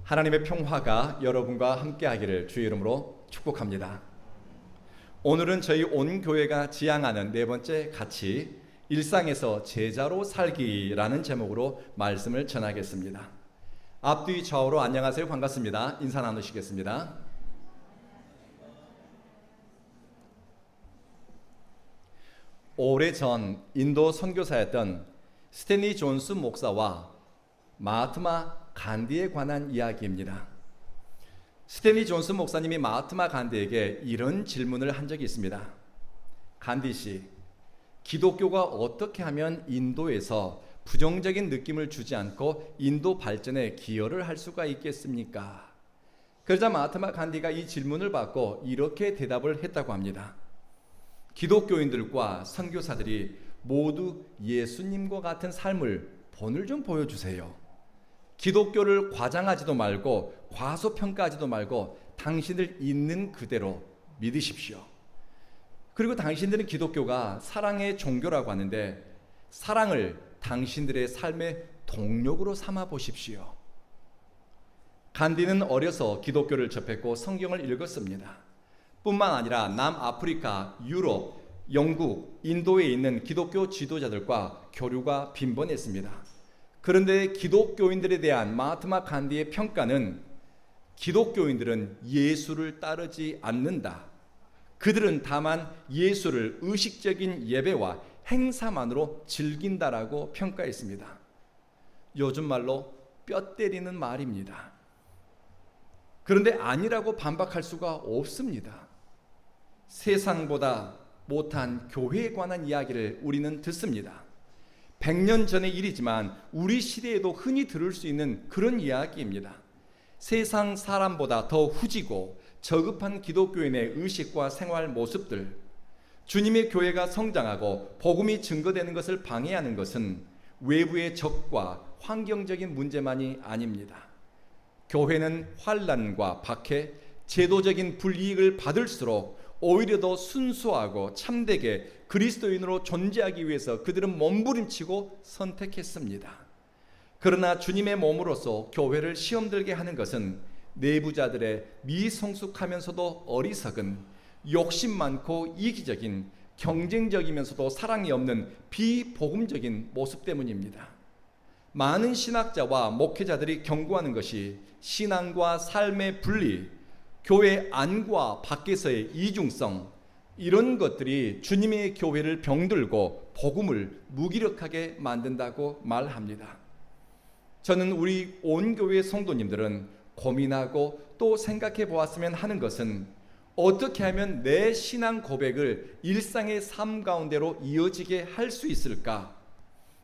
하나님의 평화가 여러분과 함께하기를 주의 이름으로 축복합니다. 오늘은 저희 온 교회가 지향하는 네 번째 가치, 일상에서 제자로 살기라는 제목으로 말씀을 전하겠습니다. 앞뒤 좌우로 안녕하세요, 반갑습니다. 인사 나누시겠습니다. 오래전 인도 선교사였던 스탠리 존스 목사와 마하트마 간디에 관한 이야기입니다. 스탠리 존스 목사님이 마하트마 간디에게 이런 질문을 한 적이 있습니다. 간디 씨, 기독교가 어떻게 하면 인도에서 부정적인 느낌을 주지 않고 인도 발전에 기여를 할 수가 있겠습니까? 그러자 마하트마 간디가 이 질문을 받고 이렇게 대답을 했다고 합니다. 기독교인들과 선교사들이 모두 예수님과 같은 삶을 본을 좀 보여주세요. 기독교를 과장하지도 말고 과소평가하지도 말고 당신들 있는 그대로 믿으십시오. 그리고 당신들은 기독교가 사랑의 종교라고 하는데 사랑을 당신들의 삶의 동력으로 삼아 보십시오. 간디는 어려서 기독교를 접했고 성경을 읽었습니다. 뿐만 아니라 남아프리카, 유럽, 영국, 인도에 있는 기독교 지도자들과 교류가 빈번했습니다. 그런데 기독교인들에 대한 마하트마 간디의 평가는 기독교인들은 예수를 따르지 않는다. 그들은 다만 예수를 의식적인 예배와 행사만으로 즐긴다라고 평가했습니다. 요즘 말로 뼈 때리는 말입니다. 그런데 아니라고 반박할 수가 없습니다. 세상보다 못한 교회에 관한 이야기를 우리는 듣습니다. 100년 전의 일이지만 우리 시대에도 흔히 들을 수 있는 그런 이야기입니다. 세상 사람보다 더 후지고 저급한 기독교인의 의식과 생활 모습들, 주님의 교회가 성장하고 복음이 증거되는 것을 방해하는 것은 외부의 적과 환경적인 문제만이 아닙니다. 교회는 환난과 박해, 제도적인 불이익을 받을수록 오히려 더 순수하고 참되게 그리스도인으로 존재하기 위해서 그들은 몸부림치고 선택했습니다. 그러나 주님의 몸으로서 교회를 시험들게 하는 것은 내부자들의 미성숙하면서도 어리석은 욕심 많고 이기적인 경쟁적이면서도 사랑이 없는 비복음적인 모습 때문입니다. 많은 신학자와 목회자들이 경고하는 것이 신앙과 삶의 분리, 교회 안과 밖에서의 이중성, 이런 것들이 주님의 교회를 병들고 복음을 무기력하게 만든다고 말합니다. 저는 우리 온 교회 성도님들은 고민하고 또 생각해 보았으면 하는 것은 어떻게 하면 내 신앙 고백을 일상의 삶 가운데로 이어지게 할 수 있을까?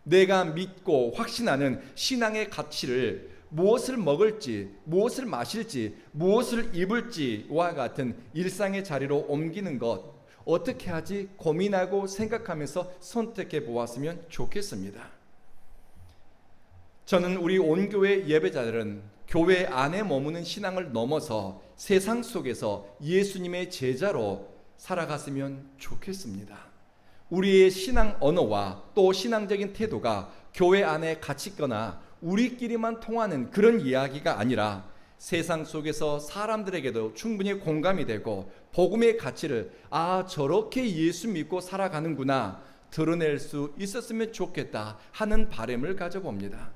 내가 믿고 확신하는 신앙의 가치를 무엇을 먹을지, 무엇을 마실지, 무엇을 입을지와 같은 일상의 자리로 옮기는 것, 어떻게 하지 고민하고 생각하면서 선택해 보았으면 좋겠습니다. 저는 우리 온교회 예배자들은 교회 안에 머무는 신앙을 넘어서 세상 속에서 예수님의 제자로 살아갔으면 좋겠습니다. 우리의 신앙 언어와 또 신앙적인 태도가 교회 안에 갇히거나 우리끼리만 통하는 그런 이야기가 아니라 세상 속에서 사람들에게도 충분히 공감이 되고 복음의 가치를 저렇게 예수 믿고 살아가는구나 드러낼 수 있었으면 좋겠다 하는 바람을 가져봅니다.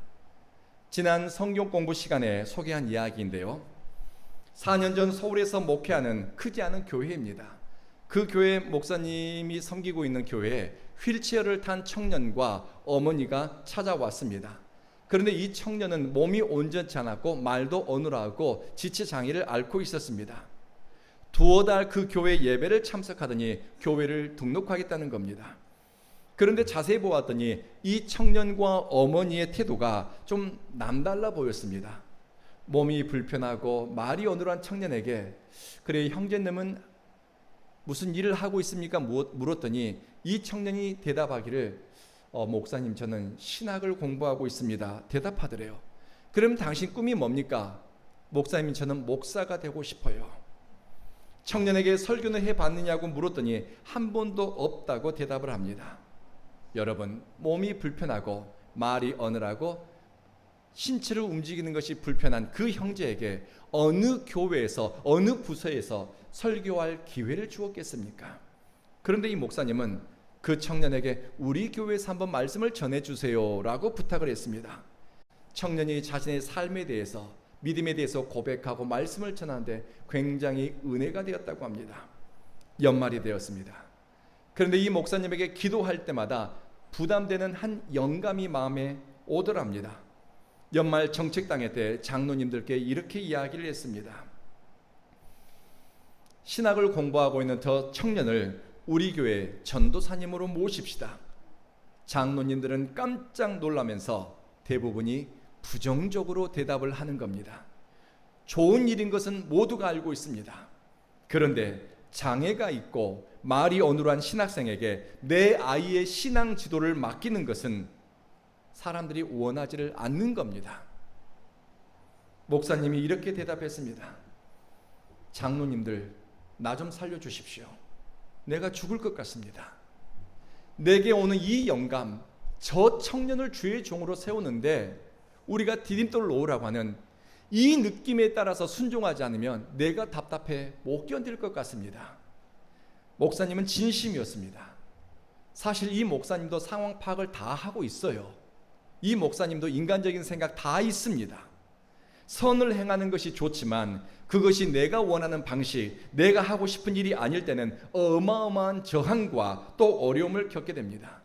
지난 성경 공부 시간에 소개한 이야기인데요. 4년 전 서울에서 목회하는 크지 않은 교회입니다. 그 교회 목사님이 섬기고 있는 교회에 휠체어를 탄 청년과 어머니가 찾아왔습니다. 그런데 이 청년은 몸이 온전치 않았고 말도 어눌하고 지체장애를 앓고 있었습니다. 두어 달 그 교회 예배를 참석하더니 교회를 등록하겠다는 겁니다. 그런데 자세히 보았더니 이 청년과 어머니의 태도가 좀 남달라 보였습니다. 몸이 불편하고 말이 어눌한 청년에게 그래 형제님은 무슨 일을 하고 있습니까? 물었더니 이 청년이 대답하기를 목사님 저는 신학을 공부하고 있습니다. 대답하더래요. 그럼 당신 꿈이 뭡니까? 목사님 저는 목사가 되고 싶어요. 청년에게 설교는 해봤느냐고 물었더니 한 번도 없다고 대답을 합니다. 여러분 몸이 불편하고 말이 어눌하고 신체를 움직이는 것이 불편한 그 형제에게 어느 교회에서 어느 부서에서 설교할 기회를 주었겠습니까? 그런데 이 목사님은 그 청년에게 우리 교회에서 한번 말씀을 전해주세요 라고 부탁을 했습니다. 청년이 자신의 삶에 대해서, 믿음에 대해서 고백하고 말씀을 전하는데 굉장히 은혜가 되었다고 합니다. 연말이 되었습니다. 그런데 이 목사님에게 기도할 때마다 부담되는 한 영감이 마음에 오더랍니다. 연말 정책당회 때 장로님들께 이렇게 이야기를 했습니다. 신학을 공부하고 있는 저 청년을 우리 교회 전도사님으로 모십시다. 장로님들은 깜짝 놀라면서 대부분이 부정적으로 대답을 하는 겁니다. 좋은 일인 것은 모두가 알고 있습니다. 그런데 장애가 있고 말이 어눌한 신학생에게 내 아이의 신앙 지도를 맡기는 것은 사람들이 원하지를 않는 겁니다. 목사님이 이렇게 대답했습니다. 장로님들, 나 좀 살려주십시오. 내가 죽을 것 같습니다. 내게 오는 이 영감, 저 청년을 주의 종으로 세우는데 우리가 디딤돌 놓으라고 하는 이 느낌에 따라서 순종하지 않으면 내가 답답해 못 견딜 것 같습니다. 목사님은 진심이었습니다. 사실 이 목사님도 상황 파악을 다 하고 있어요. 이 목사님도 인간적인 생각 다 있습니다. 선을 행하는 것이 좋지만 그것이 내가 원하는 방식, 내가 하고 싶은 일이 아닐 때는 어마어마한 저항과 또 어려움을 겪게 됩니다.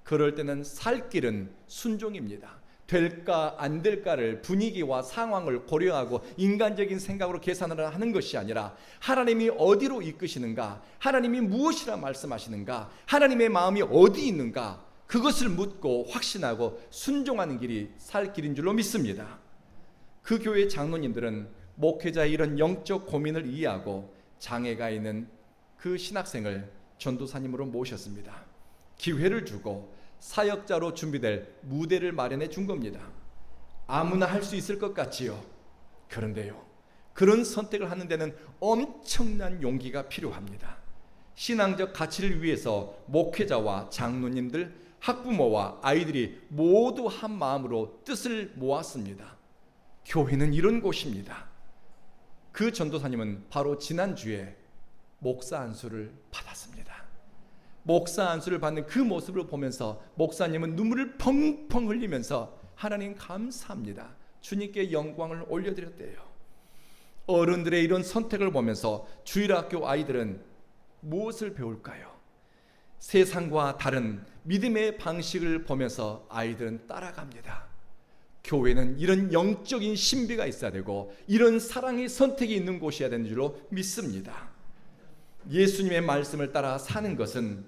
그럴 때는 살 길은 순종입니다. 될까 안 될까를 분위기와 상황을 고려하고 인간적인 생각으로 계산을 하는 것이 아니라 하나님이 어디로 이끄시는가, 하나님이 무엇이라 말씀하시는가, 하나님의 마음이 어디 있는가, 그것을 묻고 확신하고 순종하는 길이 살 길인 줄로 믿습니다. 그 교회 장로님들은 목회자의 이런 영적 고민을 이해하고 장애가 있는 그 신학생을 전도사님으로 모셨습니다. 기회를 주고 사역자로 준비될 무대를 마련해 준 겁니다. 아무나 할 수 있을 것 같지요. 그런데요, 그런 선택을 하는 데는 엄청난 용기가 필요합니다. 신앙적 가치를 위해서 목회자와 장로님들, 학부모와 아이들이 모두 한 마음으로 뜻을 모았습니다. 교회는 이런 곳입니다. 그 전도사님은 바로 지난주에 목사 안수를 받았습니다. 목사 안수를 받는 그 모습을 보면서 목사님은 눈물을 펑펑 흘리면서 하나님 감사합니다, 주님께 영광을 올려드렸대요. 어른들의 이런 선택을 보면서 주일학교 아이들은 무엇을 배울까요? 세상과 다른 믿음의 방식을 보면서 아이들은 따라갑니다. 교회는 이런 영적인 신비가 있어야 되고 이런 사랑의 선택이 있는 곳이어야 되는 줄로 믿습니다. 예수님의 말씀을 따라 사는 것은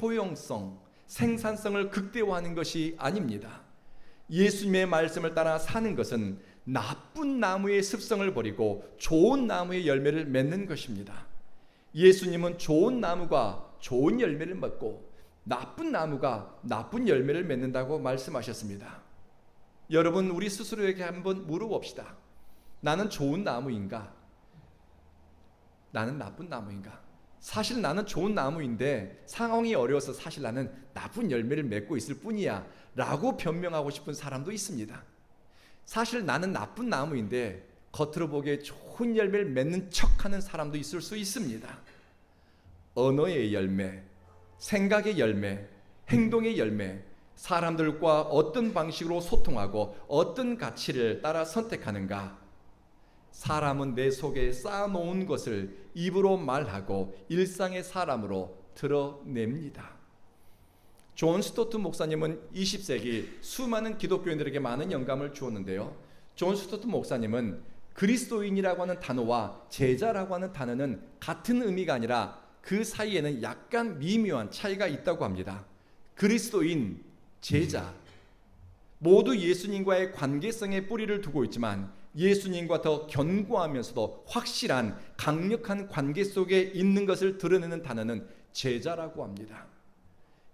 효용성, 생산성을 극대화하는 것이 아닙니다. 예수님의 말씀을 따라 사는 것은 나쁜 나무의 습성을 버리고 좋은 나무의 열매를 맺는 것입니다. 예수님은 좋은 나무가 좋은 열매를 맺고 나쁜 나무가 나쁜 열매를 맺는다고 말씀하셨습니다. 여러분, 우리 스스로에게 한번 물어봅시다. 나는 좋은 나무인가? 나는 나쁜 나무인가? 사실 나는 좋은 나무인데 상황이 어려워서 사실 나는 나쁜 열매를 맺고 있을 뿐이야 라고 변명하고 싶은 사람도 있습니다. 사실 나는 나쁜 나무인데 겉으로 보기에 좋은 열매를 맺는 척하는 사람도 있을 수 있습니다. 언어의 열매, 생각의 열매, 행동의 열매, 사람들과 어떤 방식으로 소통하고 어떤 가치를 따라 선택하는가? 사람은 내 속에 쌓아놓은 것을 입으로 말하고 일상의 사람으로 드러냅니다. 존 스토트 목사님은 20세기 수많은 기독교인들에게 많은 영감을 주었는데요. 존 스토트 목사님은 그리스도인이라고 하는 단어와 제자라고 하는 단어는 같은 의미가 아니라 그 사이에는 약간 미묘한 차이가 있다고 합니다. 그리스도인, 제자, 모두 예수님과의 관계성에 뿌리를 두고 있지만 예수님과 더 견고하면서도 확실한 강력한 관계 속에 있는 것을 드러내는 단어는 제자라고 합니다.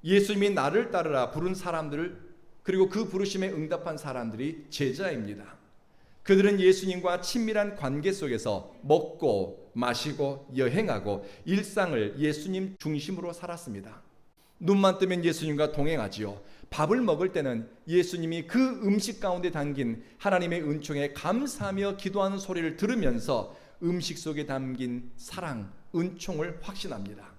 예수님이 나를 따르라 부른 사람들을, 그리고 그 부르심에 응답한 사람들이 제자입니다. 그들은 예수님과 친밀한 관계 속에서 먹고 마시고 여행하고 일상을 예수님 중심으로 살았습니다. 눈만 뜨면 예수님과 동행하지요. 밥을 먹을 때는 예수님이 그 음식 가운데 담긴 하나님의 은총에 감사하며 기도하는 소리를 들으면서 음식 속에 담긴 사랑, 은총을 확신합니다.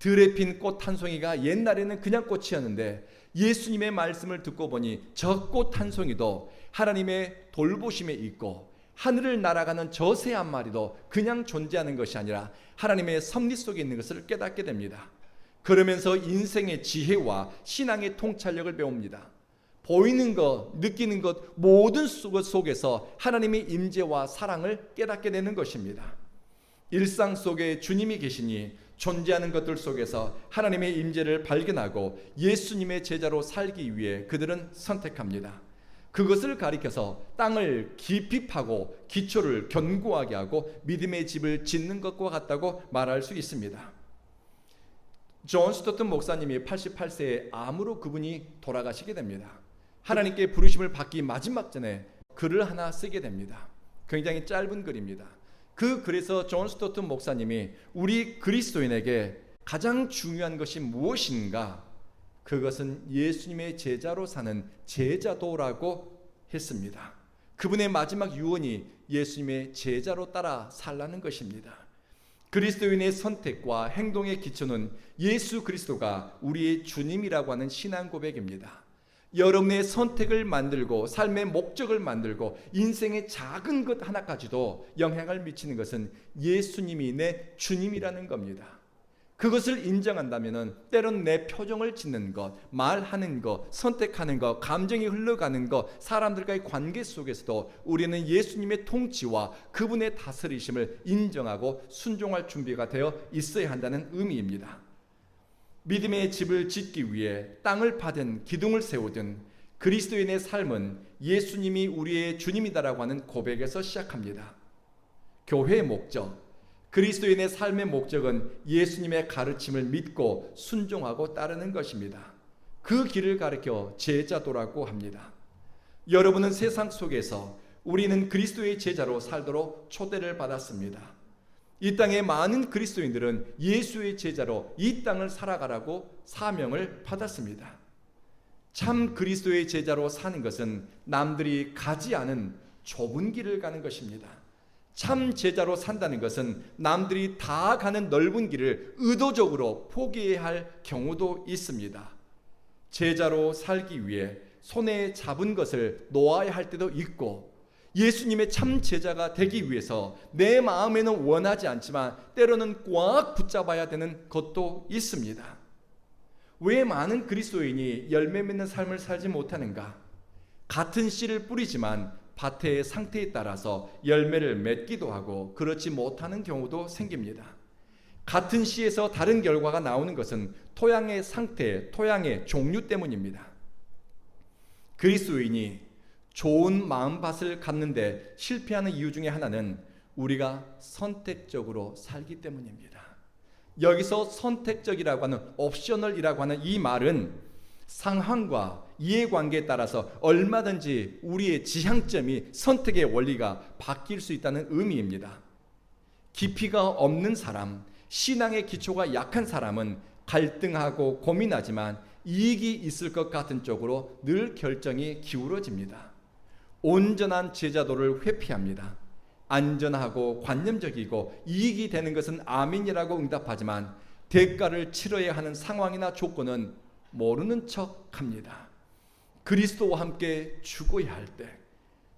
들에 핀 꽃 한 송이가 옛날에는 그냥 꽃이었는데 예수님의 말씀을 듣고 보니 저 꽃 한 송이도 하나님의 돌보심에 있고 하늘을 날아가는 저 새 한 마리도 그냥 존재하는 것이 아니라 하나님의 섭리 속에 있는 것을 깨닫게 됩니다. 그러면서 인생의 지혜와 신앙의 통찰력을 배웁니다. 보이는 것, 느끼는 것 모든 것 속에서 하나님의 임재와 사랑을 깨닫게 되는 것입니다. 일상 속에 주님이 계시니 존재하는 것들 속에서 하나님의 임재를 발견하고 예수님의 제자로 살기 위해 그들은 선택합니다. 그것을 가리켜서 땅을 깊이 파고 기초를 견고하게 하고 믿음의 집을 짓는 것과 같다고 말할 수 있습니다. 존 스토튼 목사님이 88세에 암으로 그분이 돌아가시게 됩니다. 하나님께 부르심을 받기 마지막 전에 글을 하나 쓰게 됩니다. 굉장히 짧은 글입니다. 그 글에서 존 스토튼 목사님이 우리 그리스도인에게 가장 중요한 것이 무엇인가? 그것은 예수님의 제자로 사는 제자도라고 했습니다. 그분의 마지막 유언이 예수님의 제자로 따라 살라는 것입니다. 그리스도인의 선택과 행동의 기초는 예수 그리스도가 우리의 주님이라고 하는 신앙 고백입니다. 여러분의 선택을 만들고 삶의 목적을 만들고 인생의 작은 것 하나까지도 영향을 미치는 것은 예수님이 내 주님이라는 겁니다. 그것을 인정한다면 때론 내 표정을 짓는 것, 말하는 것, 선택하는 것, 감정이 흘러가는 것, 사람들과의 관계 속에서도 우리는 예수님의 통치와 그분의 다스리심을 인정하고 순종할 준비가 되어 있어야 한다는 의미입니다. 믿음의 집을 짓기 위해 땅을 파든 기둥을 세우든 그리스도인의 삶은 예수님이 우리의 주님이다라고 하는 고백에서 시작합니다. 교회의 목적, 그리스도인의 삶의 목적은 예수님의 가르침을 믿고 순종하고 따르는 것입니다. 그 길을 가리켜 제자도라고 합니다. 여러분은 세상 속에서 우리는 그리스도의 제자로 살도록 초대를 받았습니다. 이 땅의 많은 그리스도인들은 예수의 제자로 이 땅을 살아가라고 사명을 받았습니다. 참 그리스도의 제자로 사는 것은 남들이 가지 않은 좁은 길을 가는 것입니다. 참 제자로 산다는 것은 남들이 다 가는 넓은 길을 의도적으로 포기해야 할 경우도 있습니다. 제자로 살기 위해 손에 잡은 것을 놓아야 할 때도 있고 예수님의 참 제자가 되기 위해서 내 마음에는 원하지 않지만 때로는 꽉 붙잡아야 되는 것도 있습니다. 왜 많은 그리스도인이 열매 맺는 삶을 살지 못하는가? 같은 씨를 뿌리지만 밭의 상태에 따라서 열매를 맺기도 하고 그렇지 못하는 경우도 생깁니다. 같은 씨에서 다른 결과가 나오는 것은 토양의 상태, 토양의 종류 때문입니다. 그리스도인이 좋은 마음밭을 갖는데 실패하는 이유 중에 하나는 우리가 선택적으로 살기 때문입니다. 여기서 선택적이라고 하는 옵셔널이라고 하는 이 말은 상황과 이해관계에 따라서 얼마든지 우리의 지향점이 선택의 원리가 바뀔 수 있다는 의미입니다. 깊이가 없는 사람, 신앙의 기초가 약한 사람은 갈등하고 고민하지만 이익이 있을 것 같은 쪽으로 늘 결정이 기울어집니다. 온전한 제자도를 회피합니다. 안전하고 관념적이고 이익이 되는 것은 아멘이라고 응답하지만 대가를 치러야 하는 상황이나 조건은 모르는 척합니다. 그리스도와 함께 죽어야 할 때,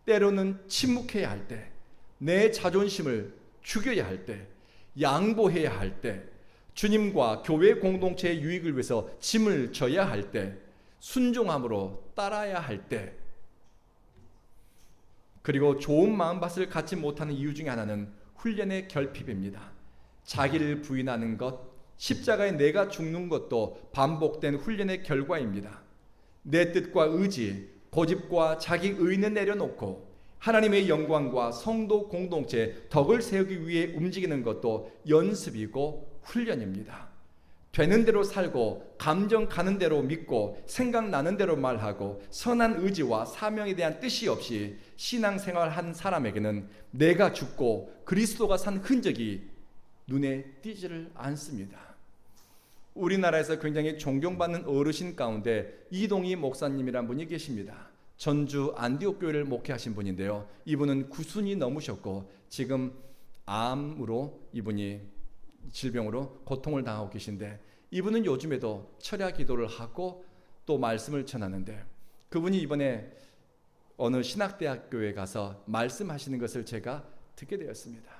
때로는 침묵해야 할 때, 내 자존심을 죽여야 할 때, 양보해야 할 때, 주님과 교회 공동체의 유익을 위해서 짐을 져야 할 때, 순종함으로 따라야 할 때, 그리고 좋은 마음밭을 갖지 못하는 이유 중에 하나는 훈련의 결핍입니다. 자기를 부인하는 것, 십자가에 내가 죽는 것도 반복된 훈련의 결과입니다. 내 뜻과 의지, 고집과 자기 의는 내려놓고 하나님의 영광과 성도 공동체 덕을 세우기 위해 움직이는 것도 연습이고 훈련입니다. 되는 대로 살고 감정 가는 대로 믿고 생각나는 대로 말하고 선한 의지와 사명에 대한 뜻이 없이 신앙생활한 사람에게는 내가 죽고 그리스도가 산 흔적이 눈에 띄지를 않습니다. 우리나라에서 굉장히 존경받는 어르신 가운데 이동희 목사님이란 분이 계십니다. 전주 안디옥 교회를 목회하신 분인데요. 이분은 90이 넘으셨고 지금 암으로 이분이 질병으로 고통을 당하고 계신데, 이분은 요즘에도 철야 기도를 하고 또 말씀을 전하는데, 그분이 이번에 어느 신학대학교에 가서 말씀하시는 것을 제가 듣게 되었습니다.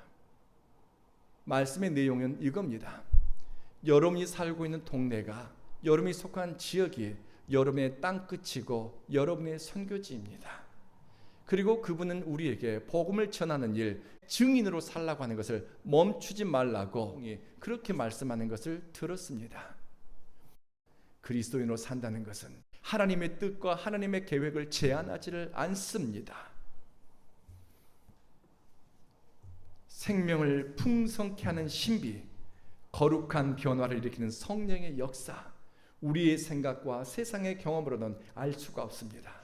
말씀의 내용은 이겁니다. 여러분이 살고 있는 동네가, 여러분이 속한 지역이 여러분의 땅끝이고 여러분의 선교지입니다. 그리고 그분은 우리에게 복음을 전하는 일, 증인으로 살라고 하는 것을 멈추지 말라고 그렇게 말씀하는 것을 들었습니다. 그리스도인으로 산다는 것은 하나님의 뜻과 하나님의 계획을 제한하지를 않습니다. 생명을 풍성케 하는 신비, 거룩한 변화를 일으키는 성령의 역사, 우리의 생각과 세상의 경험으로는 알 수가 없습니다.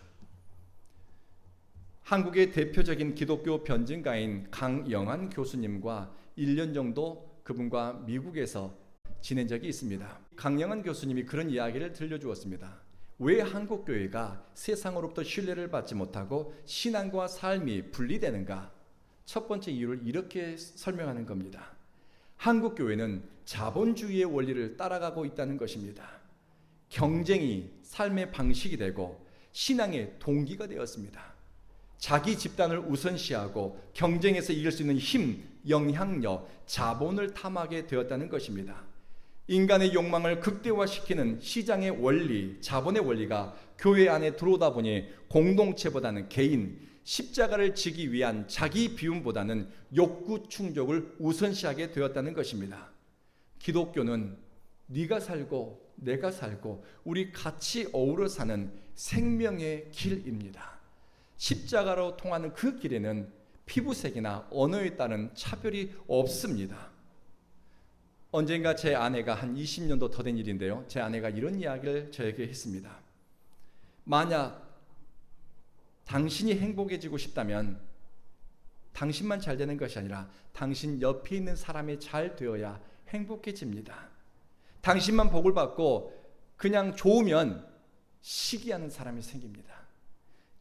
한국의 대표적인 기독교 변증가인 강영환 교수님과 1년 정도 그분과 미국에서 지낸 적이 있습니다. 강영환 교수님이 그런 이야기를 들려주었습니다. 왜 한국 교회가 세상으로부터 신뢰를 받지 못하고 신앙과 삶이 분리되는가? 첫 번째 이유를 이렇게 설명하는 겁니다. 한국 교회는 자본주의의 원리를 따라가고 있다는 것입니다. 경쟁이 삶의 방식이 되고 신앙의 동기가 되었습니다. 자기 집단을 우선시하고 경쟁에서 이길 수 있는 힘, 영향력, 자본을 탐하게 되었다는 것입니다. 인간의 욕망을 극대화시키는 시장의 원리, 자본의 원리가 교회 안에 들어오다 보니 공동체보다는 개인, 십자가를 지기 위한 자기 비움보다는 욕구 충족을 우선시하게 되었다는 것입니다. 기독교는 네가 살고 내가 살고 우리 같이 어우러 사는 생명의 길입니다. 십자가로 통하는 그 길에는 피부색이나 언어에 따른 차별이 없습니다. 언젠가 제 아내가 한 20년도 더 된 일인데요. 제 아내가 이런 이야기를 저에게 했습니다. 만약 당신이 행복해지고 싶다면 당신만 잘 되는 것이 아니라 당신 옆에 있는 사람이 잘 되어야 행복해집니다. 당신만 복을 받고 그냥 좋으면 시기하는 사람이 생깁니다.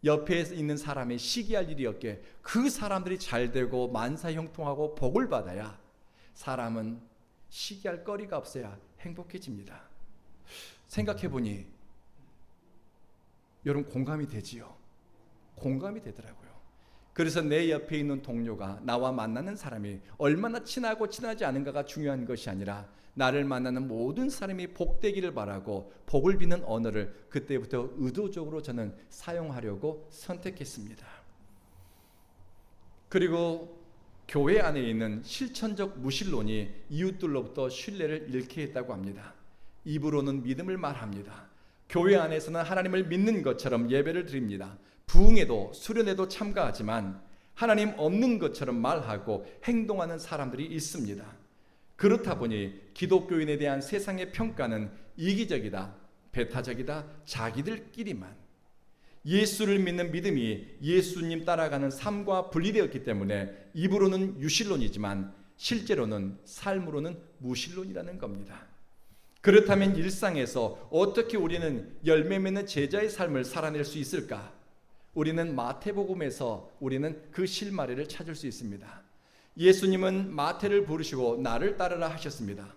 옆에 있는 사람이 시기할 일이 없게 그 사람들이 잘 되고 만사형통하고 복을 받아야 사람은 시기할 거리가 없어야 행복해집니다. 생각해보니 여러분 공감이 되지요? 공감이 되더라고요. 그래서 내 옆에 있는 동료가, 나와 만나는 사람이 얼마나 친하고 친하지 않은가가 중요한 것이 아니라 나를 만나는 모든 사람이 복되기를 바라고 복을 비는 언어를 그때부터 의도적으로 저는 사용하려고 선택했습니다. 그리고 교회 안에 있는 실천적 무신론이 이웃들로부터 신뢰를 잃게 했다고 합니다. 입으로는 믿음을 말합니다. 교회 안에서는 하나님을 믿는 것처럼 예배를 드립니다. 부흥에도 수련회도 참가하지만 하나님 없는 것처럼 말하고 행동하는 사람들이 있습니다. 그렇다 보니 기독교인에 대한 세상의 평가는 이기적이다, 배타적이다, 자기들끼리만. 예수를 믿는 믿음이 예수님 따라가는 삶과 분리되었기 때문에 입으로는 유신론이지만 실제로는 삶으로는 무신론이라는 겁니다. 그렇다면 일상에서 어떻게 우리는 열매 맺는 제자의 삶을 살아낼 수 있을까? 우리는 마태복음에서 우리는 그 실마리를 찾을 수 있습니다. 예수님은 마태를 부르시고 나를 따르라 하셨습니다.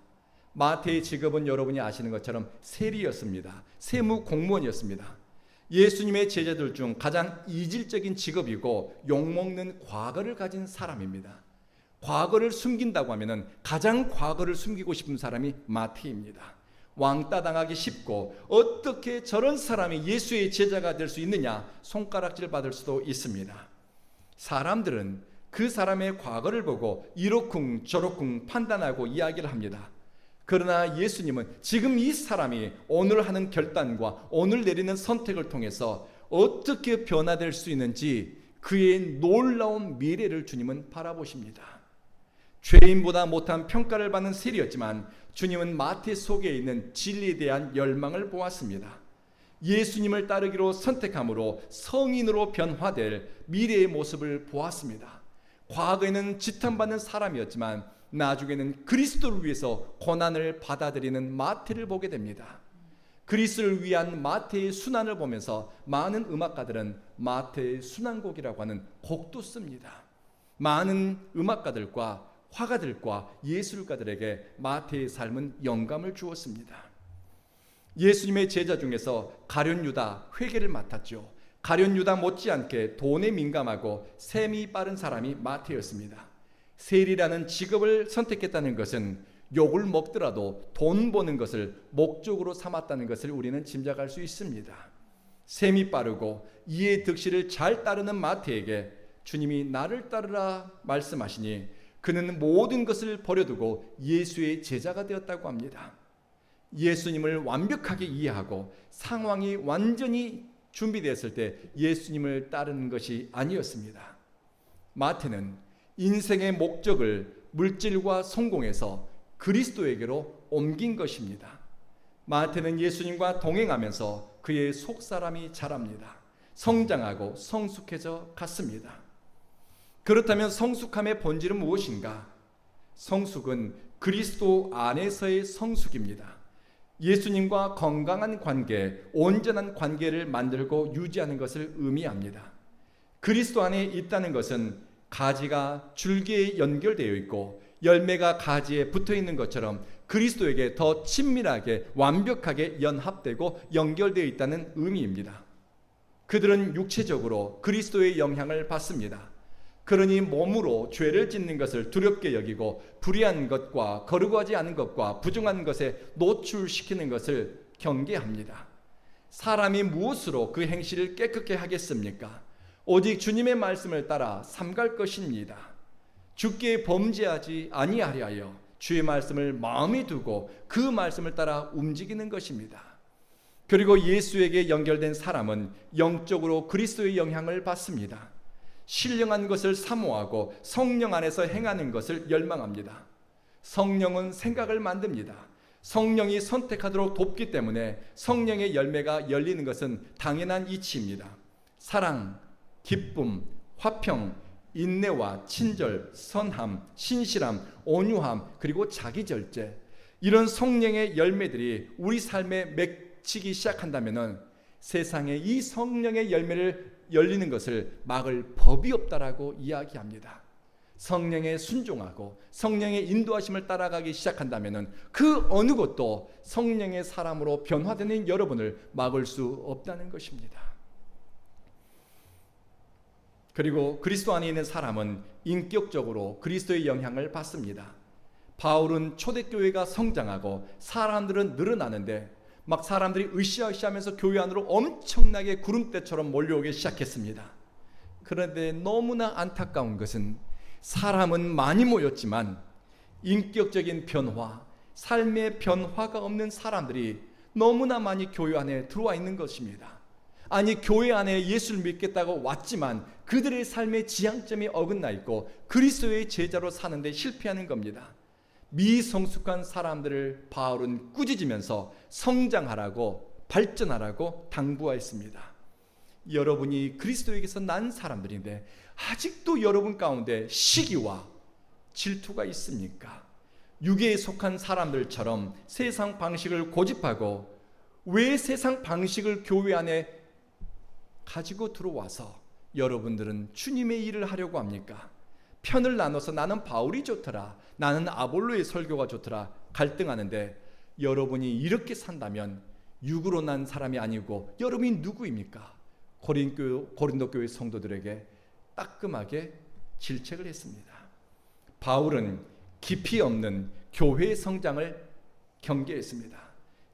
마태의 직업은 여러분이 아시는 것처럼 세리였습니다. 세무 공무원이었습니다. 예수님의 제자들 중 가장 이질적인 직업이고 욕먹는 과거를 가진 사람입니다. 과거를 숨긴다고 하면 가장 과거를 숨기고 싶은 사람이 마태입니다. 왕따 당하기 쉽고 어떻게 저런 사람이 예수의 제자가 될 수 있느냐 손가락질 받을 수도 있습니다. 사람들은 그 사람의 과거를 보고 이러쿵 저러쿵 판단하고 이야기를 합니다. 그러나 예수님은 지금 이 사람이 오늘 하는 결단과 오늘 내리는 선택을 통해서 어떻게 변화될 수 있는지 그의 놀라운 미래를 주님은 바라보십니다. 죄인보다 못한 평가를 받는 세리였지만 주님은 마태 속에 있는 진리에 대한 열망을 보았습니다. 예수님을 따르기로 선택함으로 성인으로 변화될 미래의 모습을 보았습니다. 과거에는 지탄받는 사람이었지만 나중에는 그리스도를 위해서 고난을 받아들이는 마태를 보게 됩니다. 그리스도를 위한 마태의 순환을 보면서 많은 음악가들은 마태의 순환곡이라고 하는 곡도 씁니다. 많은 음악가들과 화가들과 예술가들에게 마태의 삶은 영감을 주었습니다. 예수님의 제자 중에서 가룟 유다 회계를 맡았죠. 가룟 유다 못지않게 돈에 민감하고 셈이 빠른 사람이 마태였습니다. 세리라는 직업을 선택했다는 것은 욕을 먹더라도 돈 버는 것을 목적으로 삼았다는 것을 우리는 짐작할 수 있습니다. 셈이 빠르고 이해 득실을 잘 따르는 마태에게 주님이 나를 따르라 말씀하시니 그는 모든 것을 버려두고 예수의 제자가 되었다고 합니다. 예수님을 완벽하게 이해하고 상황이 완전히 준비되었을 때 예수님을 따르는 것이 아니었습니다. 마태는 인생의 목적을 물질과 성공에서 그리스도에게로 옮긴 것입니다. 마태는 예수님과 동행하면서 그의 속사람이 자랍니다. 성장하고 성숙해져 갔습니다. 그렇다면 성숙함의 본질은 무엇인가? 성숙은 그리스도 안에서의 성숙입니다. 예수님과 건강한 관계, 온전한 관계를 만들고 유지하는 것을 의미합니다. 그리스도 안에 있다는 것은 가지가 줄기에 연결되어 있고 열매가 가지에 붙어 있는 것처럼 그리스도에게 더 친밀하게 완벽하게 연합되고 연결되어 있다는 의미입니다. 그들은 육체적으로 그리스도의 영향을 받습니다. 그러니 몸으로 죄를 짓는 것을 두렵게 여기고 불의한 것과 거룩하지 않은 것과 부정한 것에 노출시키는 것을 경계합니다. 사람이 무엇으로 그 행실을 깨끗게 하겠습니까? 오직 주님의 말씀을 따라 삼갈 것입니다. 주께 범죄하지 아니하려 주의 말씀을 마음에 두고 그 말씀을 따라 움직이는 것입니다. 그리고 예수에게 연결된 사람은 영적으로 그리스도의 영향을 받습니다. 신령한 것을 사모하고 성령 안에서 행하는 것을 열망합니다. 성령은 생각을 만듭니다. 성령이 선택하도록 돕기 때문에 성령의 열매가 열리는 것은 당연한 이치입니다. 사랑, 기쁨, 화평, 인내와 친절, 선함, 신실함, 온유함, 그리고 자기절제, 이런 성령의 열매들이 우리 삶에 맺히기 시작한다면 세상에 이 성령의 열매를 열리는 것을 막을 법이 없다라고 이야기합니다. 성령에 순종하고 성령의 인도하심을 따라가기 시작한다면 그 어느 것도 성령의 사람으로 변화되는 여러분을 막을 수 없다는 것입니다. 그리고 그리스도 안에 있는 사람은 인격적으로 그리스도의 영향을 받습니다. 바울은 초대교회가 성장하고 사람들은 늘어나는데 막 사람들이 으쌰으쌰하면서 교회 안으로 엄청나게 구름대처럼 몰려오기 시작했습니다. 그런데 너무나 안타까운 것은 사람은 많이 모였지만 인격적인 변화, 삶의 변화가 없는 사람들이 너무나 많이 교회 안에 들어와 있는 것입니다. 아니, 교회 안에 예수를 믿겠다고 왔지만 그들의 삶의 지향점이 어긋나 있고 그리스도의 제자로 사는데 실패하는 겁니다. 미성숙한 사람들을 바울은 꾸짖으면서 성장하라고, 발전하라고 당부하였습니다. 여러분이 그리스도에게서 난 사람들인데 아직도 여러분 가운데 시기와 질투가 있습니까? 육에 속한 사람들처럼 세상 방식을 고집하고 왜 세상 방식을 교회 안에 가지고 들어와서 여러분들은 주님의 일을 하려고 합니까? 편을 나눠서 나는 바울이 좋더라, 나는 아볼로의 설교가 좋더라 갈등하는데, 여러분이 이렇게 산다면 육으로 난 사람이 아니고 여러분이 누구입니까? 고린도 교회 성도들에게 따끔하게 질책을 했습니다. 바울은 깊이 없는 교회의 성장을 경계했습니다.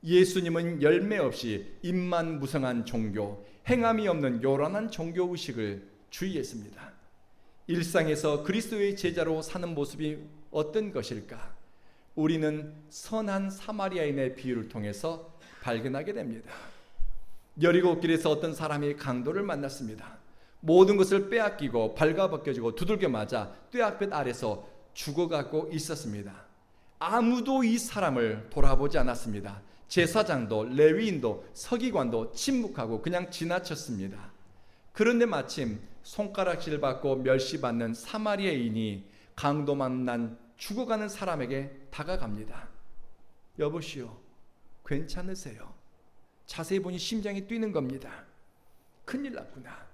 예수님은 열매 없이 입만 무성한 종교, 행함이 없는 요란한 종교의식을 주의했습니다. 일상에서 그리스도의 제자로 사는 모습이 어떤 것일까? 우리는 선한 사마리아인의 비유를 통해서 발견하게 됩니다. 여리고길에서 어떤 사람이 강도를 만났습니다. 모든 것을 빼앗기고 발가벗겨지고 두들겨 맞아 뙤약볕 아래서 죽어가고 있었습니다. 아무도 이 사람을 돌아보지 않았습니다. 제사장도 레위인도 서기관도 침묵하고 그냥 지나쳤습니다. 그런데 마침 손가락질 받고 멸시받는 사마리아인이 강도 만난 죽어가는 사람에게 다가갑니다. 여보시오, 괜찮으세요? 자세히 보니 심장이 뛰는 겁니다. 큰일 났구나.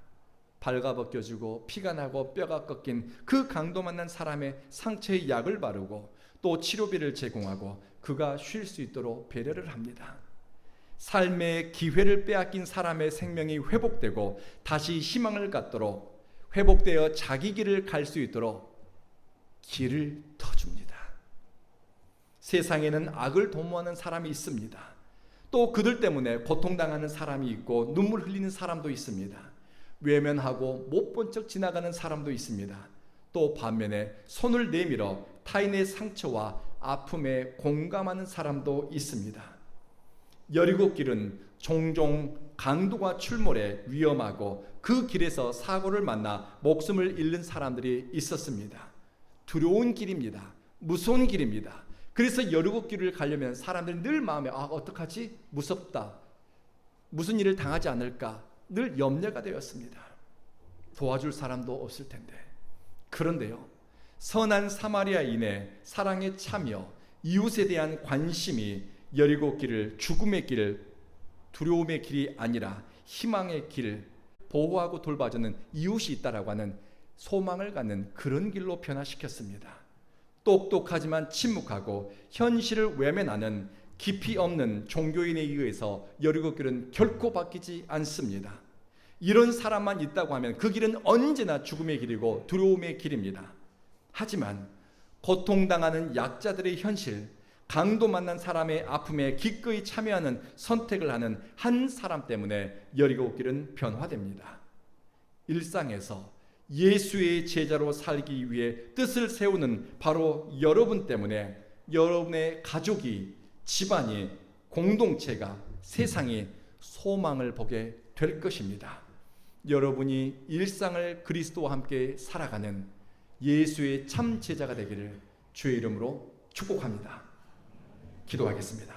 발가벗겨지고 피가 나고 뼈가 꺾인 그 강도 만난 사람의 상처에 약을 바르고 또 치료비를 제공하고 그가 쉴 수 있도록 배려를 합니다. 삶의 기회를 빼앗긴 사람의 생명이 회복되고 다시 희망을 갖도록 회복되어 자기 길을 갈 수 있도록 길을 터줍니다. 세상에는 악을 도모하는 사람이 있습니다. 또 그들 때문에 고통당하는 사람이 있고 눈물 흘리는 사람도 있습니다. 외면하고 못 본 척 지나가는 사람도 있습니다. 또 반면에 손을 내밀어 타인의 상처와 아픔에 공감하는 사람도 있습니다. 여리고길은 종종 강도가 출몰해 위험하고 그 길에서 사고를 만나 목숨을 잃는 사람들이 있었습니다. 두려운 길입니다. 무서운 길입니다. 그래서 여리고길을 가려면 사람들이 늘 마음에 어떡하지? 무섭다. 무슨 일을 당하지 않을까? 늘 염려가 되었습니다. 도와줄 사람도 없을 텐데. 그런데요, 선한 사마리아인의 사랑에 참여, 이웃에 대한 관심이 여리고길을 죽음의 길, 두려움의 길이 아니라 희망의 길, 보호하고 돌봐주는 이웃이 있다라고 하는 소망을 갖는 그런 길로 변화시켰습니다. 똑똑하지만 침묵하고 현실을 외면하는 깊이 없는 종교인에 의해서 여리고길은 결코 바뀌지 않습니다. 이런 사람만 있다고 하면 그 길은 언제나 죽음의 길이고 두려움의 길입니다. 하지만 고통당하는 약자들의 현실, 강도 만난 사람의 아픔에 기꺼이 참여하는 선택을 하는 한 사람 때문에 여리고길은 변화됩니다. 일상에서 예수의 제자로 살기 위해 뜻을 세우는 바로 여러분 때문에 여러분의 가족이, 집안이, 공동체가, 세상이 소망을 보게 될 것입니다. 여러분이 일상을 그리스도와 함께 살아가는 예수의 참 제자가 되기를 주의 이름으로 축복합니다. 기도하겠습니다.